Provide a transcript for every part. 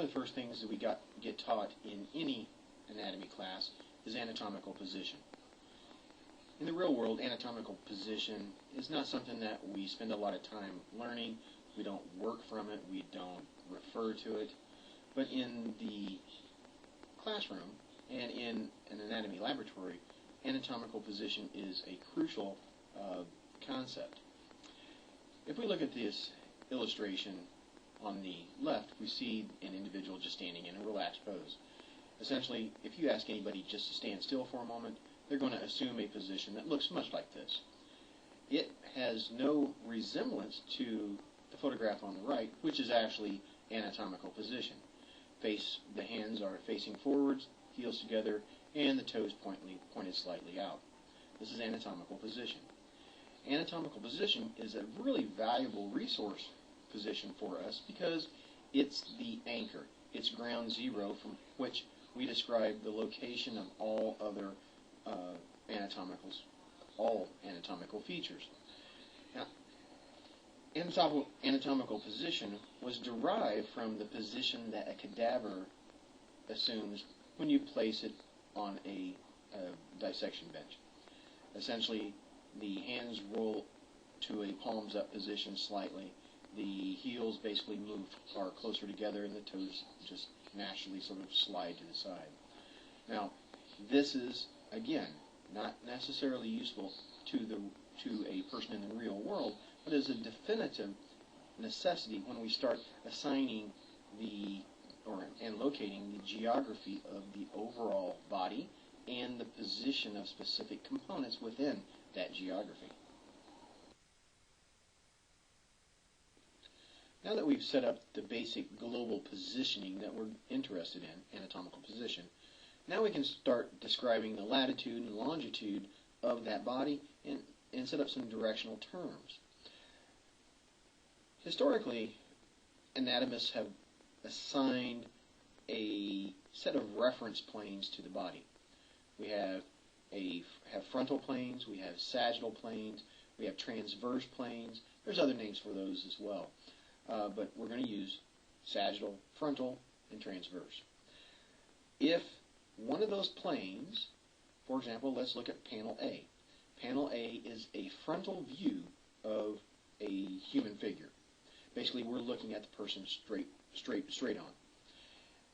of the first things that we get taught in any anatomy class is anatomical position. In the real world, anatomical position is not something that we spend a lot of time learning. We don't work from it. We don't refer to it. But in the classroom and in an anatomy laboratory, anatomical position is a crucial concept. If we look at this illustration on the left, we see an individual just standing in a relaxed pose. Essentially, if you ask anybody just to stand still for a moment, they're going to assume a position that looks much like this. It has no resemblance to the photograph on the right, which is actually anatomical position. The hands are facing forwards, heels together, and the toes pointed slightly out. This is anatomical position. Anatomical position is a really valuable resource position for us because it's the anchor. It's ground zero from which we describe the location of all other anatomical features. Now, anatomical position was derived from the position that a cadaver assumes when you place it on a dissection bench. Essentially, the hands roll to a palms-up position slightly. The heels basically are closer together, and the toes just naturally sort of slide to the side. Now, this is, again, not necessarily useful to a person in the real world, but is a definitive necessity when we start assigning and locating the geography of the overall body and the position of specific components within that geography. Now that we've set up the basic global positioning that we're interested in, anatomical position, now we can start describing the latitude and longitude of that body and set up some directional terms. Historically, anatomists have assigned a set of reference planes to the body. We have frontal planes, we have sagittal planes, we have transverse planes. There's other names for those as well. But we're going to use sagittal, frontal, and transverse. If one of those planes, for example, let's look at panel A. Panel A is a frontal view of a human figure. Basically, we're looking at the person straight on.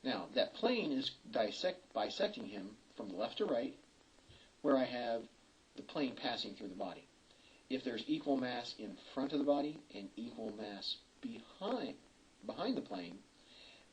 Now, that plane is bisecting him from left to right, where I have the plane passing through the body. If there's equal mass in front of the body and equal mass behind the plane,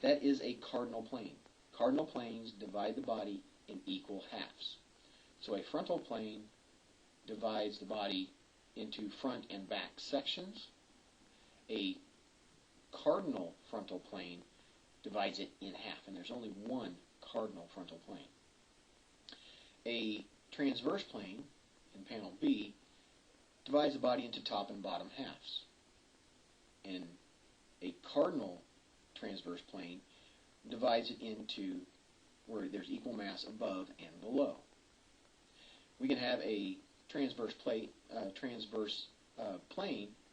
that is a cardinal plane. Cardinal planes divide the body in equal halves. So a frontal plane divides the body into front and back sections. A cardinal frontal plane divides it in half, and there's only one cardinal frontal plane. A transverse plane, in panel B, divides the body into top and bottom halves. And a cardinal transverse plane divides it into where there's equal mass above and below. We can have a transverse plane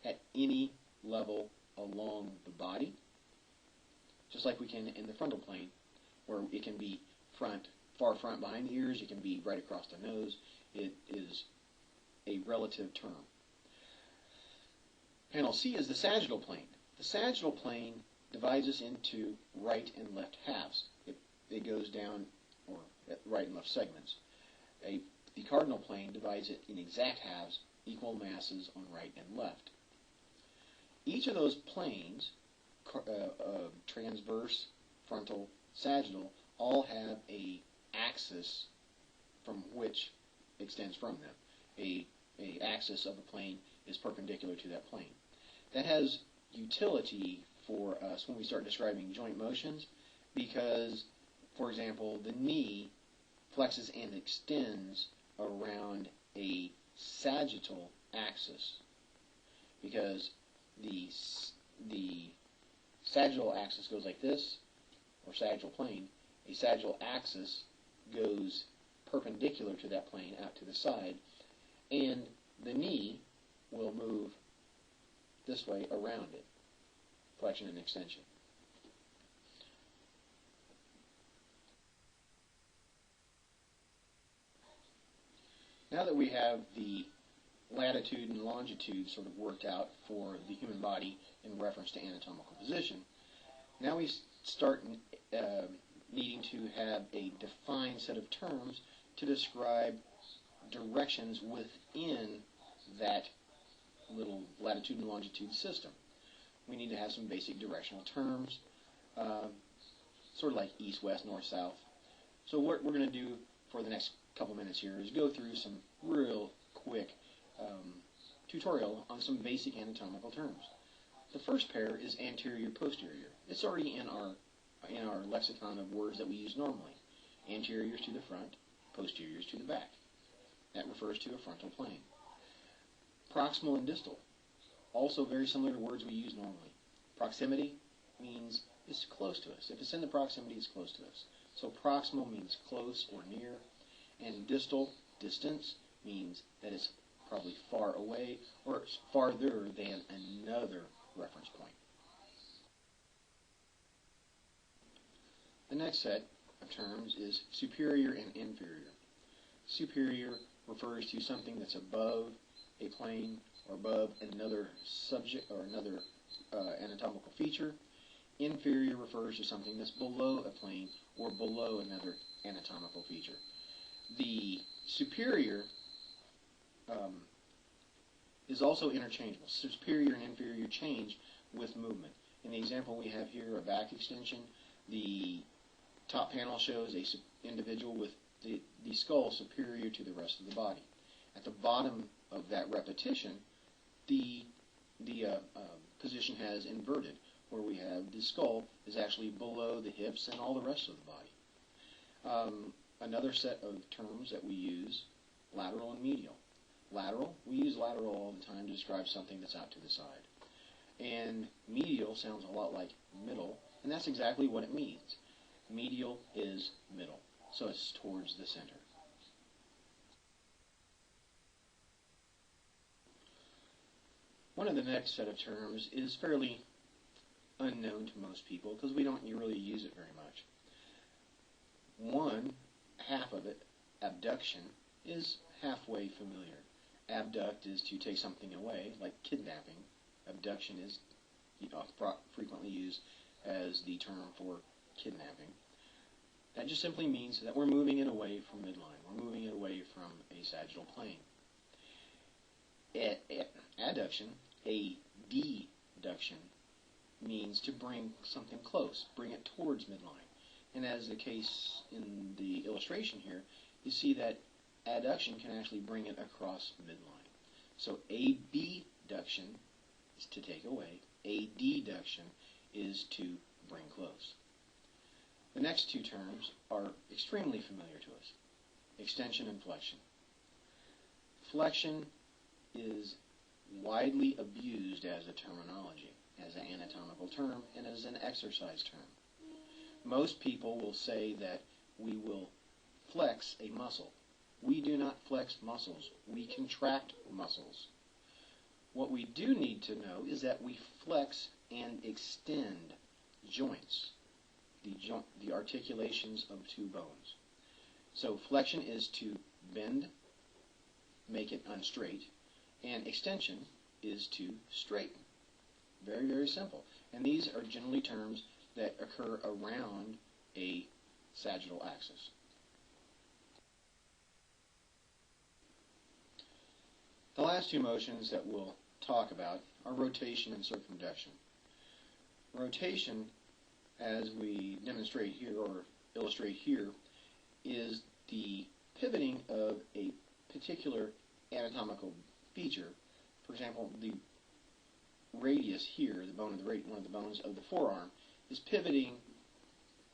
at any level along the body, just like we can in the frontal plane, where it can be far front behind the ears, it can be right across the nose. It is a relative term. Panel C is the sagittal plane. The sagittal plane divides us into right and left halves. It goes down, or at right and left segments. The cardinal plane divides it in exact halves, equal masses on right and left. Each of those planes, transverse, frontal, sagittal, all have a axis from which extends from them. A axis of a plane is perpendicular to that plane. That has utility for us when we start describing joint motions because, for example, the knee flexes and extends around a sagittal axis because the sagittal axis goes like this, or sagittal plane. A sagittal axis goes perpendicular to that plane out to the side, and the knee will move this way around it, flexion and extension. Now that we have the latitude and longitude sort of worked out for the human body in reference to anatomical position, now we start needing to have a defined set of terms to describe directions within that little latitude and longitude system. We need to have some basic directional terms, sort of like east, west, north, south. So what we're going to do for the next couple minutes here is go through some real quick tutorial on some basic anatomical terms. The first pair is anterior-posterior. It's already in our lexicon of words that we use normally. Anteriors to the front, posteriors to the back. That refers to a frontal plane. Proximal and distal, also very similar to words we use normally. Proximity means it's close to us. If it's in the proximity, it's close to us. So proximal means close or near, and distal, distance, means that it's probably far away or farther than another reference point. The next set of terms is superior and inferior. Superior refers to something that's above a plane or above another subject or another anatomical feature. Inferior refers to something that's below a plane or below another anatomical feature. The superior is also interchangeable. Superior and inferior change with movement. In the example we have here, a back extension, the top panel shows an individual with the skull superior to the rest of the body. At the bottom of that repetition, the position has inverted, where we have the skull is actually below the hips and all the rest of the body. Another set of terms that we use, lateral and medial. Lateral, we use lateral all the time to describe something that's out to the side. And medial sounds a lot like middle, and that's exactly what it means. Medial is middle, so it's towards the center. One of the next set of terms is fairly unknown to most people because we don't really use it very much. One half of it, abduction, is halfway familiar. Abduct is to take something away, like kidnapping. Abduction is frequently used as the term for kidnapping. That just simply means that we're moving it away from midline. We're moving it away from a sagittal plane. Adduction, a deduction, means to bring something close, bring it towards midline. And as the case in the illustration here, you see that adduction can actually bring it across midline. So abduction is to take away. A deduction is to bring close. The next two terms are extremely familiar to us. Extension and flexion. Flexion is widely abused as a terminology, as an anatomical term, and as an exercise term. Most people will say that we will flex a muscle. We do not flex muscles. We contract muscles. What we do need to know is that we flex and extend joints, the articulations of two bones. So flexion is to bend, make it unstraight, and extension is to straighten. Very, very simple. And these are generally terms that occur around a sagittal axis. The last two motions that we'll talk about are rotation and circumduction. Rotation, as we demonstrate here or illustrate here, is the pivoting of a particular anatomical feature. For example, the radius here, one of the bones of the forearm, is pivoting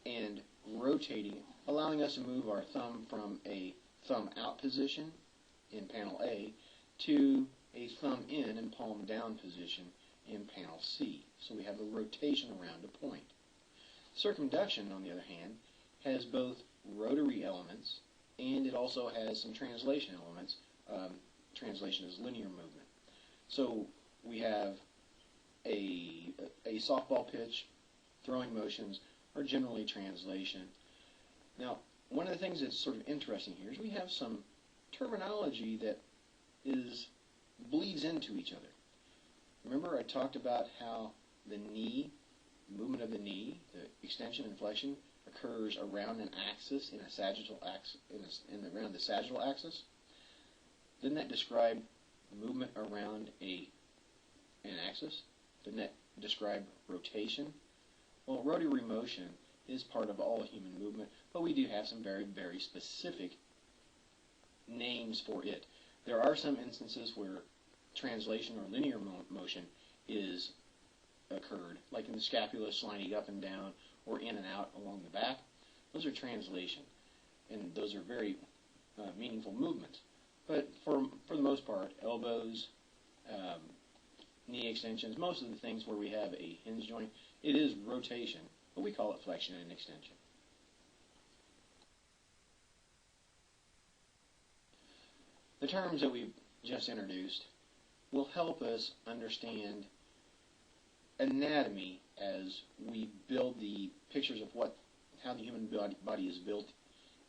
and rotating, allowing us to move our thumb from a thumb out position in panel A to a thumb in and palm down position in panel C. So we have a rotation around a point. Circumduction, on the other hand, has both rotary elements and it also has some translation elements. Translation is linear movement. So we have a softball pitch, throwing motions are generally translation. Now, one of the things that's sort of interesting here is we have some terminology that bleeds into each other. Remember I talked about how the movement of the knee, the extension and flexion, occurs around an axis in a sagittal axis, around the sagittal axis. Didn't that describe movement around an axis? Didn't that describe rotation? Well, rotary motion is part of all human movement, but we do have some very, very specific names for it. There are some instances where translation or linear motion is occurred, like in the scapula sliding up and down or in and out along the back. Those are translation, and those are very meaningful movements. But for the most part, elbows, knee extensions, most of the things where we have a hinge joint, it is rotation, but we call it flexion and extension. The terms that we've just introduced will help us understand anatomy as we build the pictures of how the human body is built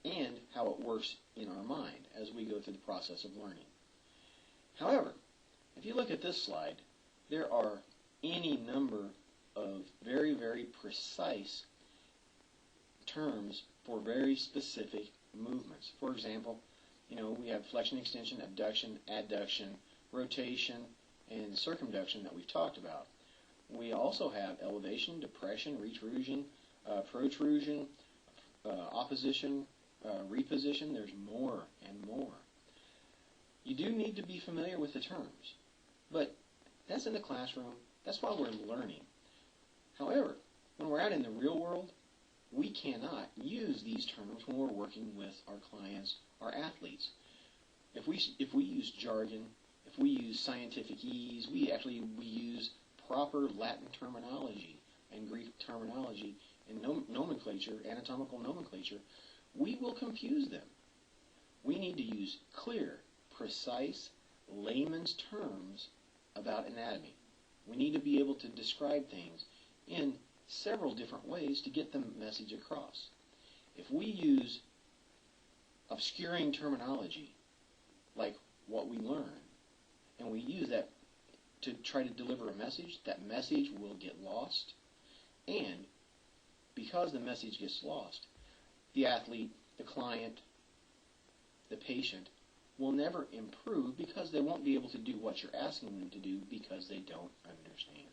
and how it works in our mind as we go through the process of learning. However, if you look at this slide, there are any number of very, very precise terms for very specific movements. For example, we have flexion, extension, abduction, adduction, rotation, and circumduction that we've talked about. We also have elevation, depression, retrusion, protrusion, opposition, reposition. There's more and more. You do need to be familiar with the terms, but that's in the classroom. That's why we're learning. However, when we're out in the real world, we cannot use these terms when we're working with our clients, our athletes. If we use jargon, if we use scientificese, we use proper Latin terminology and Greek terminology and nomenclature, anatomical nomenclature, we will confuse them. We need to use clear, precise, layman's terms about anatomy. We need to be able to describe things in several different ways to get the message across. If we use obscuring terminology, like what we learn, and we use that to try to deliver a message, that message will get lost, and because the message gets lost, the athlete, the client, the patient will never improve because they won't be able to do what you're asking them to do because they don't understand.